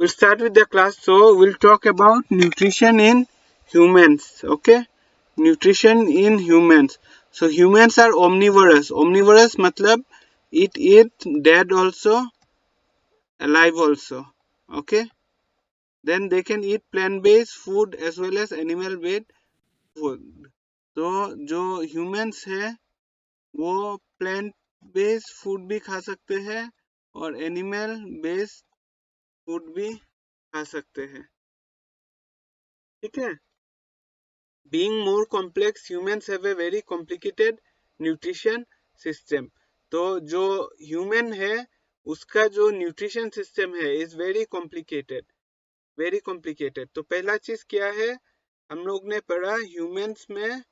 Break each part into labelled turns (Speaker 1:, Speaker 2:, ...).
Speaker 1: We'll start with the class. So we'll talk about nutrition in humans. Okay, nutrition in humans. So humans are omnivorous. Omnivorous matlab it eat dead also, alive also. Okay, then they can eat plant-based food as well as animal-based food. तो जो humans है वो plant based food भी खा सकते हैं और animal based food भी खा सकते हैं. ठीक है. Being more complex, humans have a very complicated nutrition system. तो जो human है उसका जो nutrition system है is very complicated, very complicated. तो पहला चीज क्या है हम लोग ने पढ़ा humans में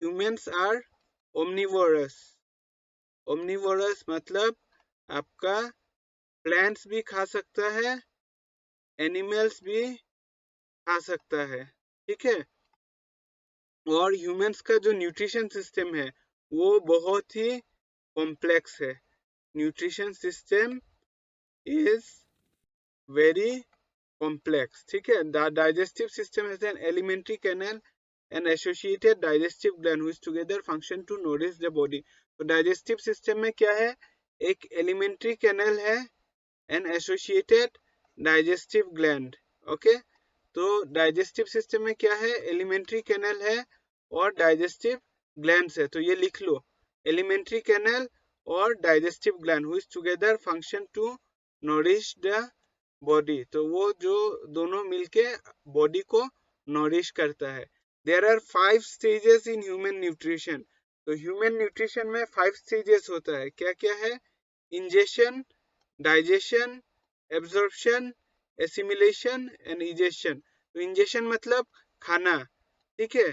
Speaker 1: humans are omnivorous. omnivorous मतलब आपका plants भी खा सकता है animals भी खा सकता है. ठीक है. और ह्यूमंस का जो न्यूट्रिशन सिस्टम है वो बहुत ही कॉम्प्लेक्स है. Nutrition system is very complex. ठीक है. The digestive system has an alimentary canal and associated digestive gland which together function to nourish the body. तो डाइजेस्टिव सिस्टम में क्या है एक एलिमेंट्री कैनल है and associated digestive gland. Okay. तो digestive system में क्या है एलिमेंट्री कैनल है और डाइजेस्टिव ग्लैंड्स है. तो ये लिख लो एलिमेंट्री कैनल और digestive gland which together function to nourish the body. तो वो जो दोनों मिलके बॉडी को नरिश करता है. There are 5 stages in human nutrition. तो ह्यूमन न्यूट्रिशन में 5 स्टेजेस होता है. क्या क्या है ingestion, digestion, absorption, assimilation and egestion. तो इंजेशन मतलब खाना. ठीक है.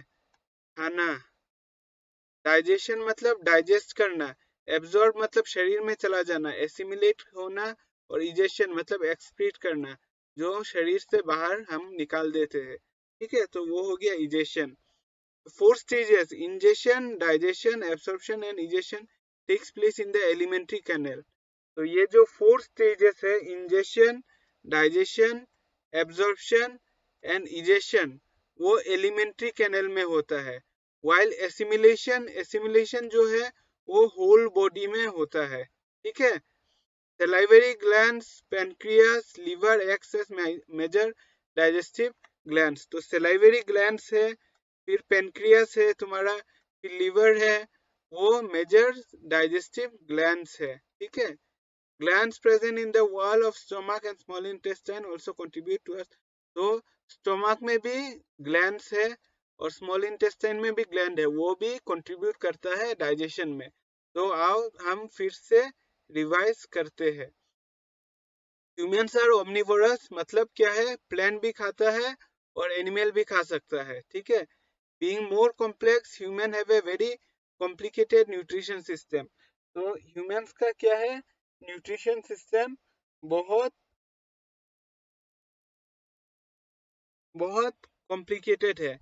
Speaker 1: खाना. डाइजेशन मतलब डाइजेस्ट करना. एब्जॉर्ब मतलब शरीर में चला जाना. एसिमिलेट होना और इजेशन मतलब एक्सक्रीट करना जो शरीर से बाहर हम निकाल देते हैं. ठीक है. तो वो हो गया egestion. 4 stages ingestion, digestion, absorption and ejection takes place in the alimentary canal. तो ये जो 4 stages है ingestion, digestion, absorption and ejection वो alimentary canal में होता है. while assimilation जो है वो whole body में होता है. ठीक है. salivary glands, pancreas, liver acts as major digestive glands. तो salivary glands है फिर पेनक्रियास है तुम्हारा फिर लीवर है वो मेजर डाइजेस्टिव ग्लैंड्स है. ठीक है. Glands present in the wall of stomach and small intestine also contribute to. तो स्टमक में भी ग्लैंड्स है और स्मॉल इंटेस्टाइन में भी ग्लैंड है वो भी कंट्रीब्यूट करता है डाइजेशन में. तो आओ हम फिर से रिवाइज करते हैं. ह्यूमंस आर ओमनिवोरस मतलब क्या है प्लांट भी खाता है और एनिमल भी खा सकता है. ठीक है. Being more complex, human have a very complicated nutrition system. तो humans का क्या है nutrition system बहुत बहुत complicated है.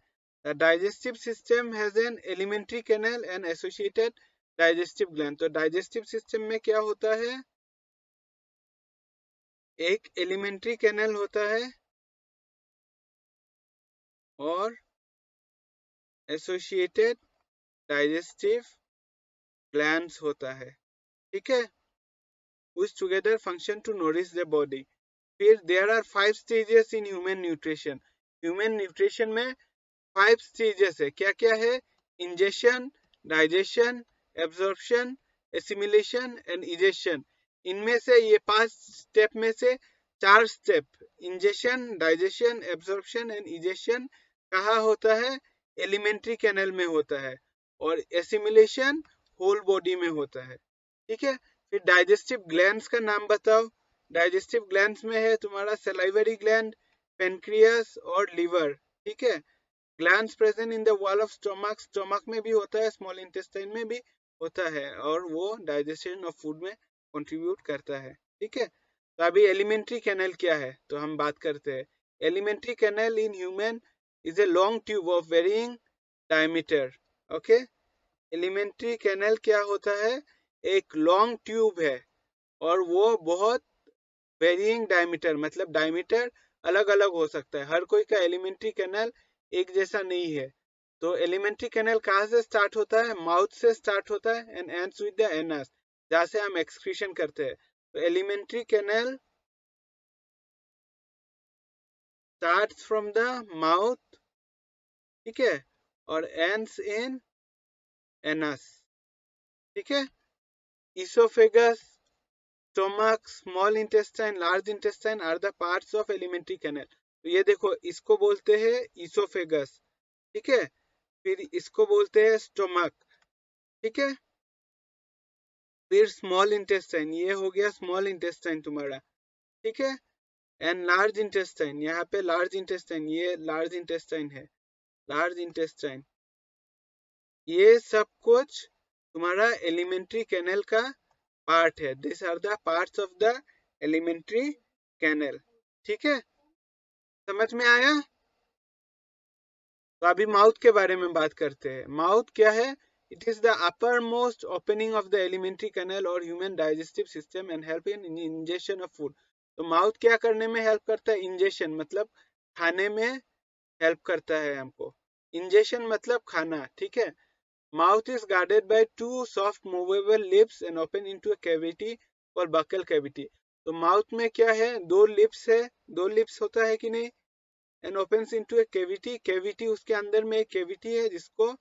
Speaker 1: The digestive system has an alimentary canal and associated digestive gland. तो digestive system में क्या होता है एक alimentary canal होता है और associated digestive glands होता है. ठीक है. which together function to nourish the body. फिर there are 5 stages in human nutrition. Human nutrition में 5 stages है. क्या क्या है ingestion, digestion, absorption, assimilation and ejection. इनमें से ये 5 स्टेप में से 4 step ingestion, digestion, absorption and ejection कहाँ होता है एलिमेंट्री कैनल में होता है और assimilation होल बॉडी में होता है. ठीक है. फिर डाइजेस्टिव ग्लैंड्स का नाम बताओ. डाइजेस्टिव ग्लैंड्स में है तुम्हारा सलाइवरी ग्लैंड, पेनक्रियास और लीवर. ठीक है. Glands present in the wall of stomach. Stomach में भी होता है स्मॉल इंटेस्टाइन में भी होता है और वो डाइजेशन ऑफ फूड में कंट्रीब्यूट करता है. ठीक है. तो अभी एलिमेंट्री कैनल क्या है तो हम बात करते हैं. Alimentary canal in human is a long tube of varying diameter. Okay. Alimentary canal क्या होता है एक लॉन्ग ट्यूब है और वो बहुत वेरिइंग डायमीटर मतलब डायमीटर अलग अलग हो सकता है, हर कोई का एलिमेंट्री कैनल एक जैसा नहीं है। तो एलिमेंट्री कैनल कहाँ से स्टार्ट होता है? माउथ से स्टार्ट होता है and ends with the anus, जहाँ से हम एक्सक्रीशन करते हैं। तो alimentary canal starts from the mouth, ठीक है, और एंड्स इन एनस, ठीक है। Oesophagus, stomach, small intestine, large intestine are the parts of alimentary canal. तो ये देखो, इसको बोलते हैं इसोफेगस, ठीक है, फिर इसको बोलते हैं स्टोमक, ठीक है, फिर स्मॉल इंटेस्टाइन, ये हो गया स्मॉल इंटेस्टाइन तुम्हारा, ठीक है, एंड लार्ज इंटेस्टाइन, यहाँ पे लार्ज इंटेस्टाइन, ये लार्ज इंटेस्टाइन है, लार्ज इंटेस्टाइन, ये सब कुछ तुम्हारा एलिमेंट्री कैनल का पार्ट है। This are the parts of the alimentary canal, ठीक है, समझ में आया? तो अभी माउथ के बारे में बात करते हैं। माउथ क्या है? It is the uppermost opening of the alimentary canal और human digestive system and help in ingestion of food. तो माउथ क्या करने में हेल्प करता है? इंजेशन मतलब खाने में हेल्प करता है हमको। इंजेशन मतलब खाना, ठीक है। Mouth is guarded by too soft movable lips and open into a cavity और बकल कैविटी। तो माउथ में क्या है? दो लिप्स है, दो लिप्स होता है कि नहीं, and opens into A cavity, cavity उसके अंदर में एक कैविटी है जिसको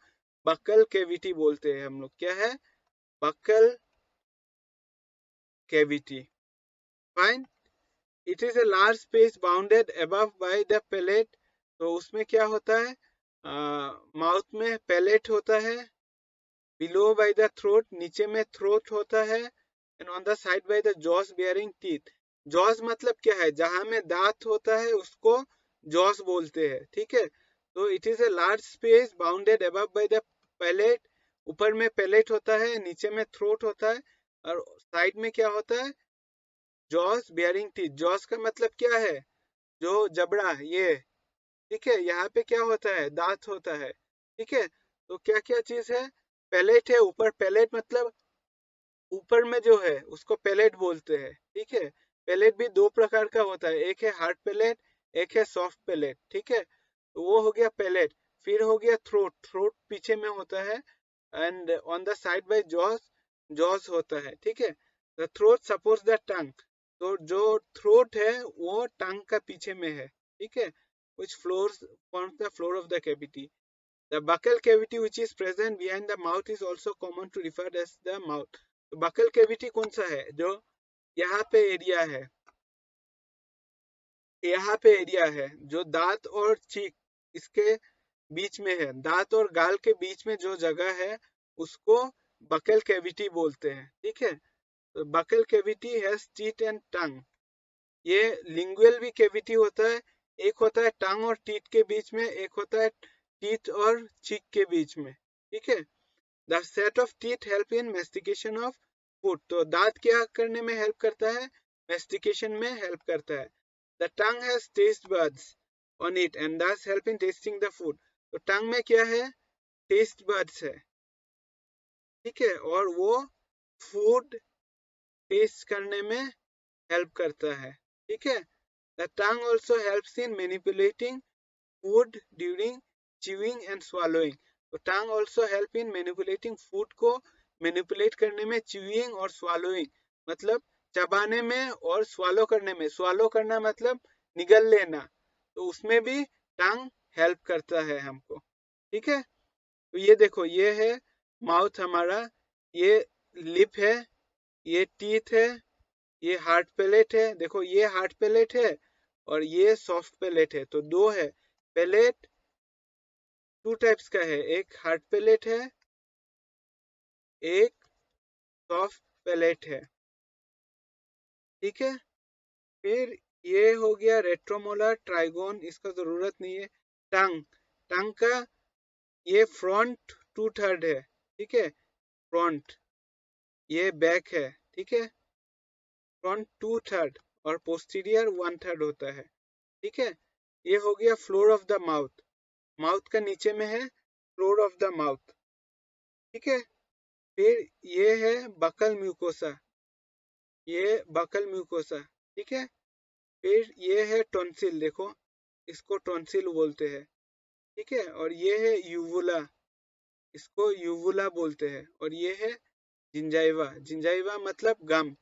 Speaker 1: बक्कल कैविटी बोलते हैं हम लोग। क्या है? Buccal cavity, fine. It is a large space bounded above by the palate. तो उसमें क्या होता है? माउथ में पैलेट होता है, बिलो बाय द थ्रोट, नीचे में थ्रोट होता है, and on the side by the jaws bearing teeth. Jaws मतलब क्या है? जहां में दांत होता है उसको जॉस बोलते हैं, ठीक है। तो it is a large space bounded above by the palate, ऊपर में पैलेट होता है, नीचे में थ्रोट होता है, और साइड में क्या होता है? Jos bearing teeth. जॉस का मतलब क्या है? जो जबड़ा, ये, ठीक है, यहाँ पे क्या होता है? दांत होता है, ठीक है। तो क्या क्या चीज है? पैलेट है ऊपर, पैलेट मतलब ऊपर में जो है उसको पैलेट बोलते हैं, ठीक है। पैलेट भी दो प्रकार का होता है, एक है हार्ड पैलेट, एक है सॉफ्ट पैलेट, ठीक है। तो वो हो गया पैलेट। फिर हो गया थ्रोट, थ्रोट पीछे में होता है, and on the side by jaws, jaws होता है, ठीक है। The throat supports the tongue. तो जो थ्रोट है वो टंग का पीछे में है, ठीक है, which floors forms the floor of the cavity. The buccal cavity which is present behind the mouth is also common to refer as the mouth. तो बकल कैविटी कौन सा है? जो यहाँ पे एरिया है, यहाँ पे एरिया है जो दांत और चीक इसके बीच में है, दांत और गाल के बीच में जो जगह है उसको बकल कैविटी बोलते हैं, ठीक है। तो buccal cavity has teeth and tongue. ये लिंगुअल भी कैविटी होता है, एक होता है टंग और टीथ के बीच में, एक होता है टीथ और चीक के बीच में, ठीक है। The set of teeth help in mastication of food. तो दांत क्या करने में हेल्प करता है? मेस्टिकेशन में हेल्प करता है। The tongue has taste buds on it and this help in tasting the food. तो टंग में क्या है? टेस्ट बड्स है, ठीक है, और वो फूड टेस्ट करने में हेल्प करता है, ठीक है। The tongue also helps in manipulating food during chewing and swallowing. तो tongue also help in manipulating, food को मैनिपुलेट करने में, च्यूइंग और swallowing मतलब चबाने में और swallow करने में। swallow करना मतलब निगल लेना, तो उसमें भी टंग हेल्प करता है हमको, ठीक है। तो ये देखो, ये है माउथ हमारा, ये लिप है, ये टीथ है, ये हार्ड पैलेट है, देखो ये हार्ड पैलेट है और ये सॉफ्ट पैलेट है। तो दो है पैलेट, टू टाइप्स का है, एक हार्ड पैलेट है, एक सॉफ्ट पैलेट है, ठीक है। फिर ये हो गया रेट्रोमोलर ट्राइगोन, इसका जरूरत नहीं है। टंग, टंग का ये फ्रंट टू थर्ड है, ठीक है, फ्रंट, ये बैक है, ठीक है, फ्रंट टू थर्ड और पोस्टीरियर वन थर्ड होता है, ठीक है। ये हो गया floor of the mouth, mouth का नीचे में है फ्लोर ऑफ द माउथ, ठीक है। फिर ये है बकल म्यूकोसा, ये बकल म्यूकोसा, ठीक है। फिर ये है टॉन्सिल, देखो इसको टॉन्सिल बोलते हैं, ठीक है। और ये है यूवुला, इसको यूवुला बोलते हैं। और ये है जिंजाइवा, जिंजाइवा मतलब गम,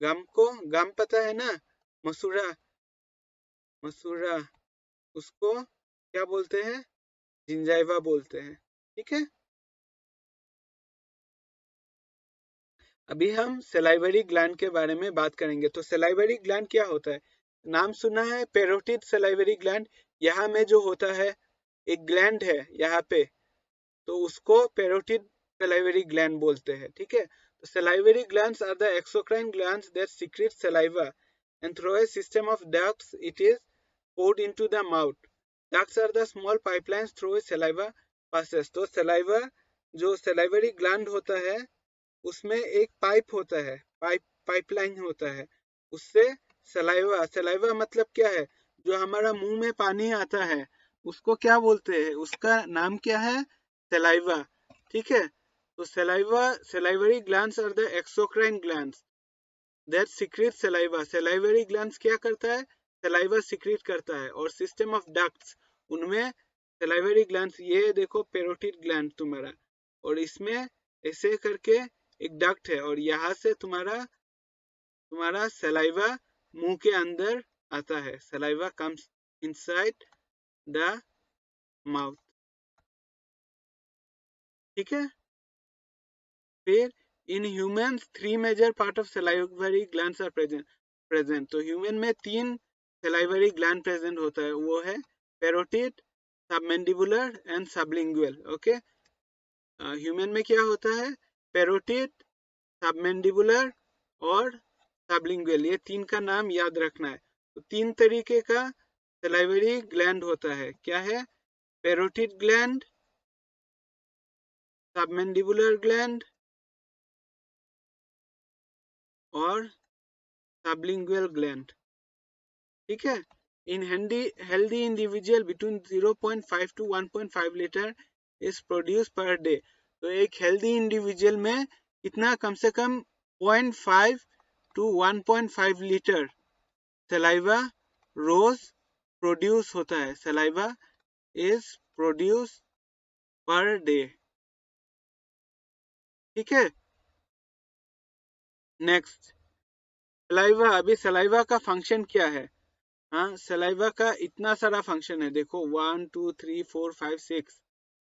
Speaker 1: गम को, गम पता है ना, मसूरा, मसूरा, उसको क्या बोलते हैं, जिंजाइवा बोलते हैं, ठीक है। अभी हम सलाइवरी ग्लैंड के बारे में बात करेंगे। तो सलाइवरी ग्लैंड क्या होता है, नाम सुना है पेरोटिड सलाइवरी ग्लैंड। यहाँ में जो होता है एक ग्लैंड है यहाँ पे, तो उसको पेरोटिड सलाइवरी ग्लैंड बोलते हैं, ठीक है। तो salivary glands are the exocrine glands that secrete saliva and through a system of ducts it is poured into the mouth. Ducts are the small pipelines through which saliva passes. तो saliva, जो salivary gland होता है उसमें एक pipe होता है, pipeline होता है, उससे सलाइवा, सलाइवा मतलब क्या है, जो हमारा मुंह में पानी आता है उसको क्या बोलते हैं, उसका नाम क्या है, सलाइवा, ठीक है। तो saliva, salivary glands are the exocrine glands that secrete saliva, salivary glands क्या करता है, सलाइवा सीक्रेट करता है। और सिस्टम ऑफ डक्ट्स, उनमें सलाइवरी ग्लैंड्स, ये देखो पेरोटिड ग्लैंड तुम्हारा, और इसमें ऐसे करके एक डक्ट है, और यहाँ से तुम्हारा तुम्हारा सलाइवा मुंह के अंदर आता है, saliva comes inside the mouth, ठीक है। फिर in humans 3 major part of salivary glands are present. तो ह्यूमन में 3 सलाइवरी ग्लैंड प्रेजेंट होता है, वो है parotid, submandibular and sublingual, okay. Human में क्या होता है, पेरोटिड, सबमेंडिबुलर और सबलिंगुअल, ये 3 का नाम याद रखना है। तो 3 तरीके का सलाइवरी ग्लैंड होता है, क्या है, पेरोटिड ग्लैंड, सबमेंडिबुलर ग्लैंड और सबलिंगुअल ग्लैंड, ठीक है। In healthy individual between 0.5 to 1.5 litre is produce per day. तो एक हेल्दी इंडिविजुअल में कितना, कम से कम 0.5 to 1.5 लीटर सलाइवा रोज प्रोड्यूस होता है, saliva is produce per day, ठीक है। नेक्स्ट, सलाइवा, अभी सलाइवा का फंक्शन क्या है, हाँ, सलाइवा का इतना सारा फंक्शन है, देखो 1 2 3 4 5 6,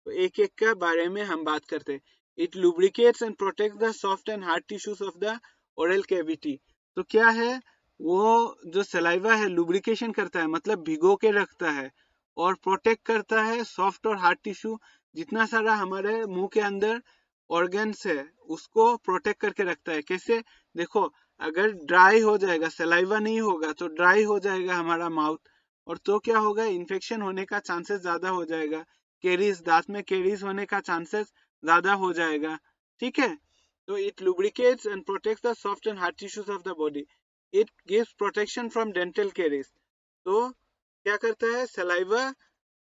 Speaker 1: तो एक एक के बारे में हम बात करते हैं। It lubricates and protect the soft and hard tissues of the oral cavity. तो क्या है, वो जो सलाइवा है लुब्रिकेशन करता है, मतलब भिगो के रखता है, और प्रोटेक्ट करता है सॉफ्ट और हार्ड टिश्यू, जितना सारा हमारे मुंह के अंदर ऑर्गन्स है उसको प्रोटेक्ट करके रखता है। कैसे, देखो अगर ड्राई हो जाएगा, सलाइवा नहीं होगा तो ड्राई हो जाएगा हमारा माउथ, और तो क्या होगा, इन्फेक्शन होने का चांसेस ज्यादा हो जाएगा, केरीज, दांत में केरीज होने का चांसेस ज्यादा हो जाएगा, ठीक है। तो it lubricates and protects the soft and hard tissues of the body, it gives protection from dental caries. तो क्या करता है, सलाइवा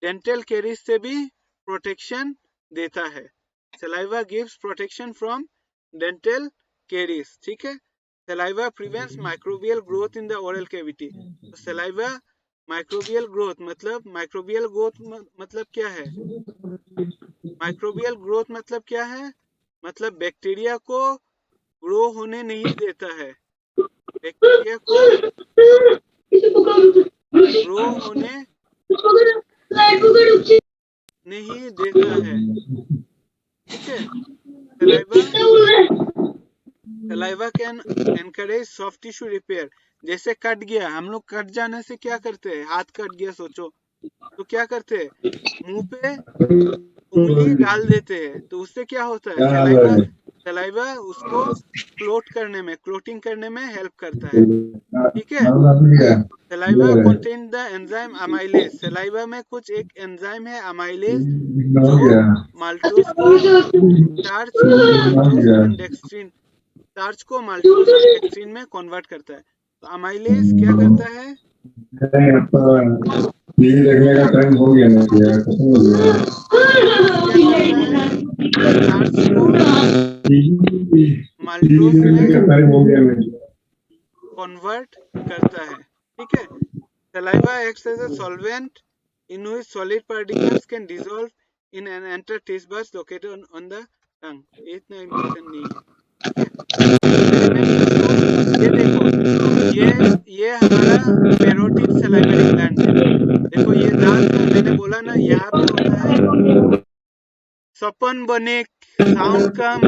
Speaker 1: डेंटल केरीज से भी प्रोटेक्शन देता है, saliva gives protection from dental caries, ठीक है। Saliva prevents microbial growth in the oral cavity. तो सलाइवा माइक्रोबियल ग्रोथ, मतलब माइक्रोबियल ग्रोथ मतलब क्या है, माइक्रोबियल ग्रोथ मतलब क्या है, मतलब बैक्टीरिया को ग्रो होने नहीं देता है, बैक्टीरिया को ग्रो होने नहीं देता है, ठीक है। Saliva, saliva can encourage soft tissue repair. जैसे कट गया, हम लोग कट जाने से क्या करते हैं, हाथ कट गया सोचो, तो क्या करते हैं, मुंह पे उंगली डाल देते हैं, तो उससे क्या होता है, सलाइवा, सलाइवा उसको क्लोट करने में, क्लोटिंग करने में हेल्प करता है, ठीक है। Saliva contain the enzyme amylase, saliva में कुछ एक एंजाइम है अमाइलेज, जो माल्टोज को, स्टार्च को माल्टोज एंड डेक्स्ट्रिन, स्टार्च को माल्टोज और डेक्स्ट्रिन में कन्वर्ट करता है। तो अमाइलेज क्या करता है, टीवी देखने का टाइम हो गया, नहीं गया, खत्म हो गया, क्या करता है, स्टार्च को माल्टोज में, कन्वर्ट करता है, ठीक है। Saliva acts as a solvent in which solid particles can dissolve in and enter taste buds located on the tongue. ये इतना इम्पोर्टेंट नहीं है, ठीक है। ये देखो, ये हमारा पेरोटिड सलाइवरी ग्लैंड है। देखो ये दांत का मैंने बोला ना, यहाँ पे होता है सपन बने साउंड कम।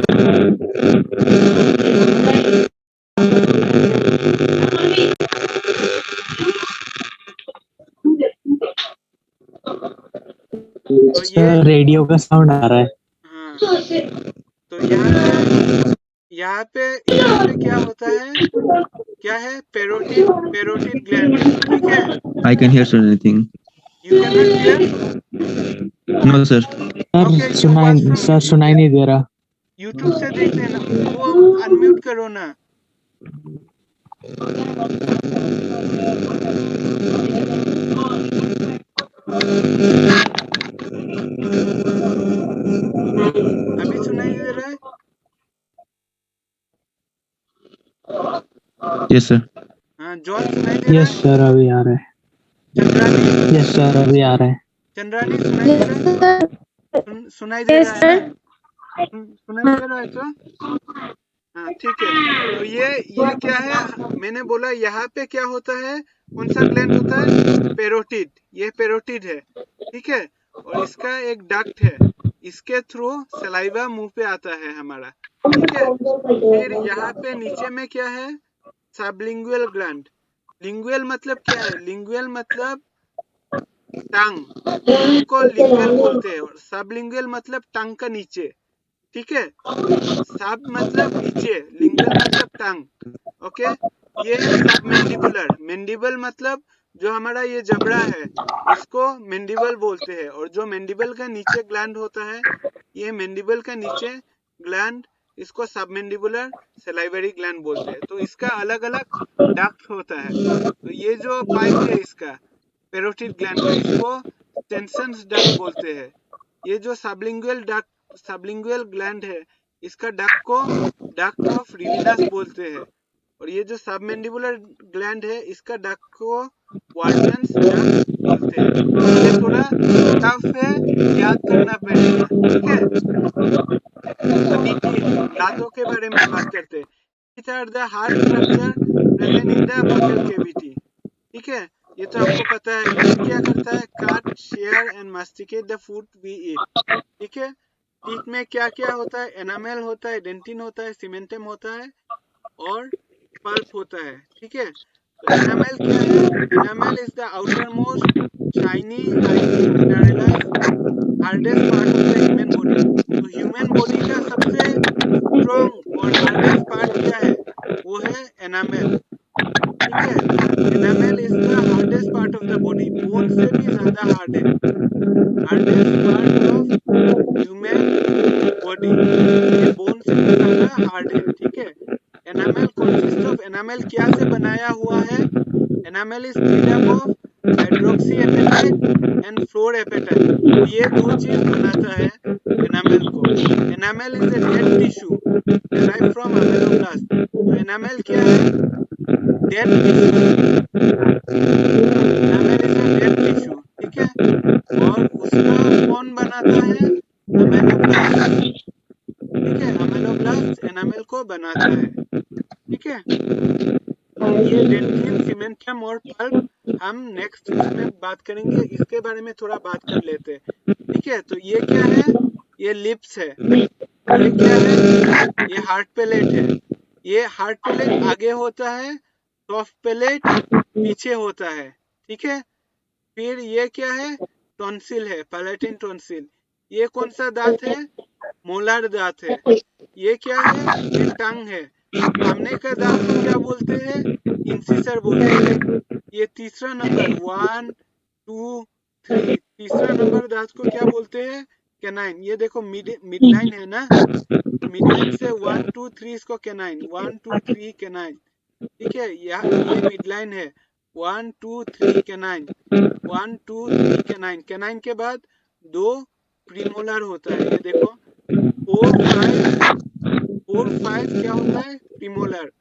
Speaker 1: तो ये
Speaker 2: रेडियो का साउंड आ रहा है।
Speaker 1: हाँ, तो यहाँ पे क्या होता है, क्या है, पेरोटिड ग्लैंड है, ठीक है।
Speaker 3: I can hear anything.
Speaker 1: You cannot hear?
Speaker 3: No, sir.
Speaker 1: Okay, you watch from
Speaker 2: sir सुनाई नहीं दे रहा।
Speaker 1: YouTube से देख लेना, वो अनम्यूट करो ना। अभी सुनाई दे रहा है?
Speaker 3: Yes, sir.
Speaker 1: हाँ, जॉन सुनाई दे रहा
Speaker 2: यस
Speaker 1: है?
Speaker 2: सर अभी आ रहा है।
Speaker 1: चंद्रानी,
Speaker 2: यस सर अभी आ रहा है।
Speaker 1: चंद्रानी सुनाई दे रहा है? सुनाई दे रहा है ना? सुनाई दे रहा है तो हाँ, ठीक है। तो ये क्या है, मैंने बोला यहाँ पे क्या होता है, कौन सा ग्लैंड होता है, पेरोटिड। ये पेरोटिड है, ठीक है। और इसका एक डक्ट है, इसके थ्रू सलाइवा मुंह पे आता है हमारा, ठीक है। फिर यहाँ पे नीचे में क्या है, सबलिंगुअल ग्लैंड। लिंगुअल मतलब क्या है, लिंगुअल मतलब टंग को लिंगुअल बोलते हैं, और सबलिंगुअल मतलब टंग का नीचे, ठीक है। सब मतलब नीचे, लिंगुअल मतलब टंग, ओके। ये है सब मैंडिबुलर। मैंडिबल मतलब जो हमारा ये जबड़ा है, इसको मैंडिबल बोलते हैं। और जो मैंडिबल का नीचे ग्लैंड होता है, ये मैंडिबल का नीचे ग्लैंड, इसको सबमैंडिबुलर सलाइवरी ग्लैंड बोलते हैं। तो इसका अलग अलग डक्ट होता है। तो ये जो पाइप है इसका पेरोटिड ग्लैंड का, इसको स्टेनसन्स डक्ट बोलते हैं। ये जो सबलिंगुअल ग्लैंड है, इसका डक्ट को डक्ट ऑफ रिविनस बोलते हैं। और ये जो सबमैंडिबुलर ग्लैंड है, इसका डक्ट को वाल्टन्स डक्ट बोलते हैं। ये थोड़ा टफ है, याद करना पड़ेगा, ठीक है। अभी दांतों के बारे में बात करते हैं। These are the hard structure present in the buccal cavity, ठीक है। ये तो हमको पता है। टीथ क्या करता है, cut, shear and masticate the food we eat, ठीक है। टीथ में क्या क्या होता है, एनामेल होता है, डेंटिन होता है, सीमेंटम होता है और पल्प होता है, ठीक है। तो एनामेल क्या है, enamel is the outermost shiny highly mineralised hardest part of the human body. तो ह्यूमन बॉडी का सबसे स्ट्रॉन्ग और हार्डेस्ट पार्ट क्या है, वो है एनामेल, ठीक है। Enamel is the hardest part of the body, bone से भी ज्यादा हार्ड है, hardest part of human body, ये बोन से भी ज्यादा हार्ड है, ठीक है। एनामेल कंसिस्ट ऑफ, एनामेल क्या से बनाया हुआ है, enamel is made up of hydroxy apatite and fluor apatite. तो ये दो चीज बनाता है एनामेल को। Enamel is a dead tissue derived from ameloblast। तो एनामेल क्या है, dead tissue, enamel is a dead tissue, ठीक है। और उसका कौन बनाता है, अमेलोब्लास्ट, ठीक है। अमेलोब्लास्ट एनामेल को बनाता है, ठीक है। ये डेंटिन, सीमेंटियम और पल्प हम नेक्स्ट उसमें बात करेंगे, इसके बारे में थोड़ा बात कर लेते हैं, ठीक है। तो ये क्या है, ये लिप्स है, ये क्या है, ये हार्ट पैलेट है। ये हार्ट पैलेट आगे होता है, सॉफ्ट पैलेट पीछे होता है, ठीक है। फिर ये क्या है, टॉन्सिल है, पैलेटिन टॉन्सिल। ये कौन सा दांत है, मोलार दांत है। ये क्या है, ये टंग है। सामने का दांत को क्या बोलते हैं, इंसिसर बोलते हैं। ये तीसरा नंबर 1 2 3, तीसरा नंबर दांत को क्या बोलते हैं, कैनाइन। ये देखो मिडलाइन है ना, मिडलाइन से 1 2 3 इसको कैनाइन, 1 2 3 कैनाइन, ठीक है। ये मिडलाइन है, 1 2 3 कैनाइन, 1 2 3 कैनाइन। कैनाइन के बाद 2 प्रीमोलर होता है, ये देखो 4 5 क्या होता है, प्रीमोलर।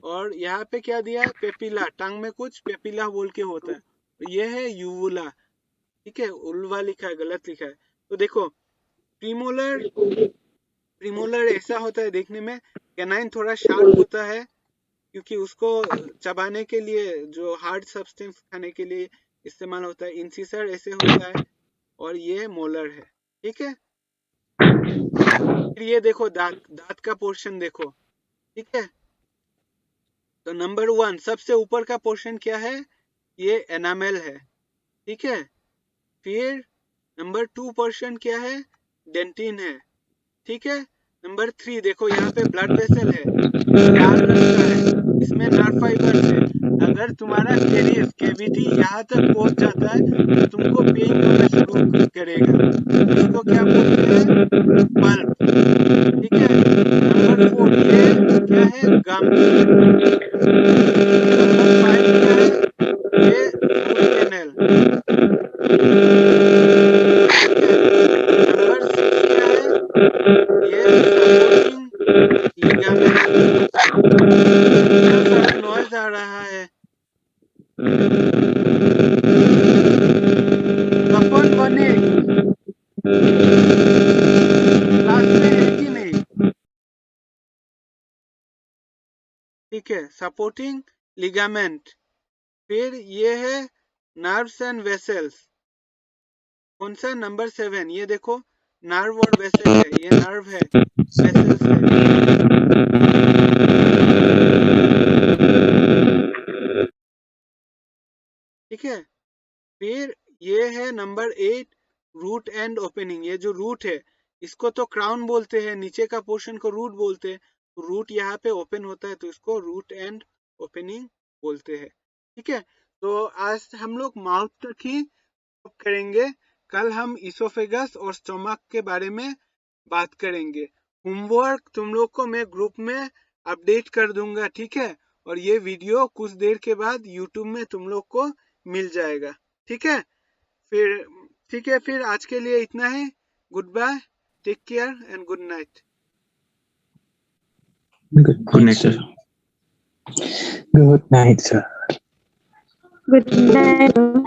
Speaker 1: और यहाँ पे क्या दिया है, पेपिला, टंग में कुछ पेपिला बोल के होता है, तो ये है यूवुला, ठीक है, उल्वा लिखा है, गलत लिखा है। तो देखो प्रीमोलर, प्रीमोलर ऐसा होता है देखने में, कैनाइन थोड़ा शार्प होता है क्योंकि उसको चबाने के लिए, जो हार्ड सब्सटेंस खाने के लिए इस्तेमाल होता है। इंसिसर ऐसे होता है और ये मोलर है, ठीक है। फिर ये देखो दांत, दांत का पोर्शन देखो, ठीक है। तो नंबर 1 सबसे ऊपर का पोर्शन क्या है, ये एनामेल है, ठीक है। फिर नंबर 2 पोर्शन क्या है, डेंटिन है, ठीक है। नंबर 3 देखो यहाँ पे ब्लड वेसल है, लाल रंग का है, इसमें नर्व फाइबर्स है। अगर तुम्हारा कैविटी यहाँ तक पहुंच जाता है तो तुमको पेन होना शुरू करेगा, इसको क्या बोलते हैं, पल्प, ठीक है। नंबर 4 ये क्या है, गम। नंबर 5 क्या है, ये रूट कैनल, ठीक है। नंबर 6 क्या है, ये सपोर्टिंग लिगामेंट। इतना सारा नॉइज आ रहा है, तपन बने क्लास में है कि नहीं, ठीक है। सपोर्टिंग लिगामेंट, फिर ये है नर्व्स एंड वेसल्स, कौन सा, नंबर 7, ये देखो नर्व और वेसल है, ये नर्व है, वेसल्स है, ठीक है। फिर ये है नंबर 8 रूट एंड ओपनिंग, ये जो रूट है इसको तो क्राउन बोलते हैं, नीचे का पोर्शन को रूट बोलते हैं, रूट यहाँ पे ओपन होता है तो इसको रूट एंड ओपनिंग बोलते हैं, ठीक है। तो आज हम लोग माउथ तक ही करेंगे, कल हम इसोफेगस और स्टोमक के बारे में बात करेंगे। होमवर्क तुम लोग को मैं ग्रुप में अपडेट कर दूंगा, ठीक है। और ये वीडियो कुछ देर के बाद यूट्यूब में तुम लोग को मिल जाएगा, ठीक है। फिर ठीक है, फिर आज के लिए इतना ही। Goodbye, take care and good night.
Speaker 3: Good night, sir.
Speaker 2: Good night, sir.
Speaker 4: Good night.